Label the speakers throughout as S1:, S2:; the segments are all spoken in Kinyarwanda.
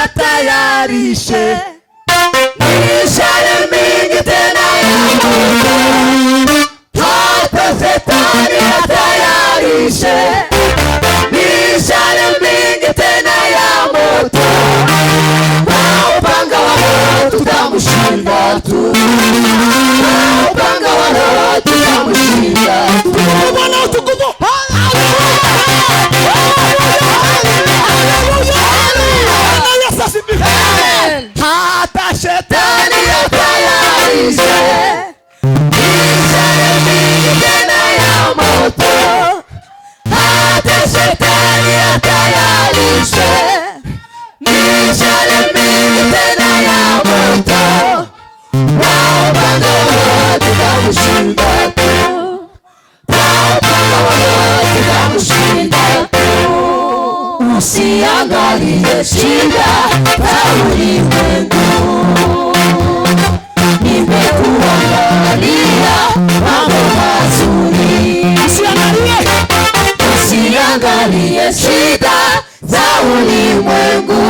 S1: yatayarishe mishale mingi tena ya moto, hata Shetani yatayarishe mishale mingi tena ya moto, kwa upanga wa Roho tutamushinda tu, kwa upanga wa Roho tutamushinda tu. Bwana utukufu. Hata Shetani yatayarishe mishale mingi tena ya moto, hata Shetani yatayarishe mishale mingi tena ya moto, kwa upanga wa Roho tutamushinda tu, kwa upanga wa Roho tutamushinda tu. Usiangalie shida za ulimwengu, nimekuandalia mambo mazuri. Usiangalie shida za ulimwengu,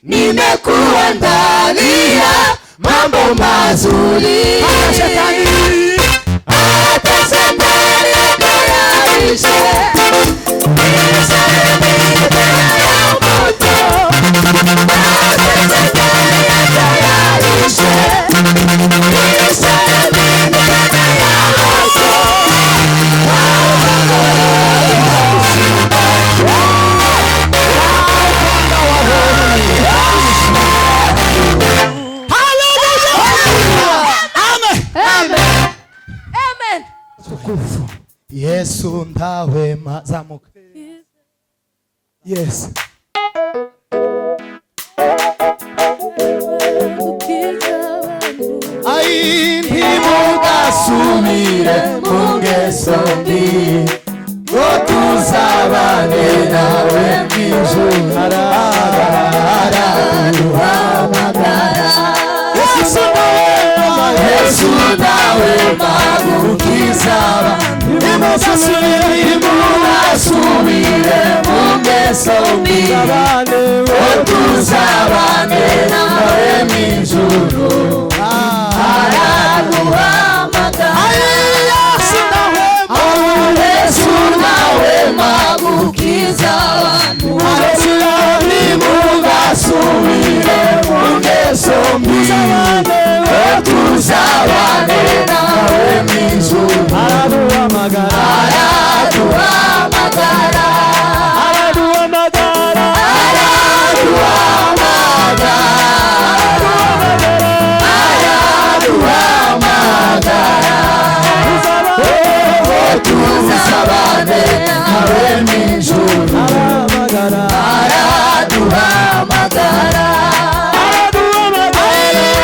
S1: nimekuandalia mambo mazuri. Hata Shetani yatayarishe mishale mingi tena ya moto, hata Shetani yatayarishe mishale mingi tena ya moto, kwa upanga wa Roho tutamushinda tu, kwa upanga wa Roho tutamushinda tu. Haleluya! Amen. Amen. Amen. Tukufu Yesu ndawe mazamuka. Yes. Ai ntimugasubire mu ngeso mbi, ngo tuzabane nawe mw'ijuru. Araduhamagara. Yesu nawe magukiza, ntimugasubire mu ngeso mbi, ngo tuzabane nawe mw'ijuru. Araduhamagara. Yesu nawe magukiza abantu, ntimugasubire mu ngeso mbi, ngo tuzabane nawe mw'ijuru. Araduhamagara. Araduhamagara. Araduhamagara. Araduhamagara. Araduhamagara. Tuzabane nawe mw'ijuru. Araduhamagara. Araduhamagara.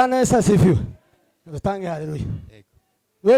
S2: Bwana Yesu asifiwe. Tutange haleluya.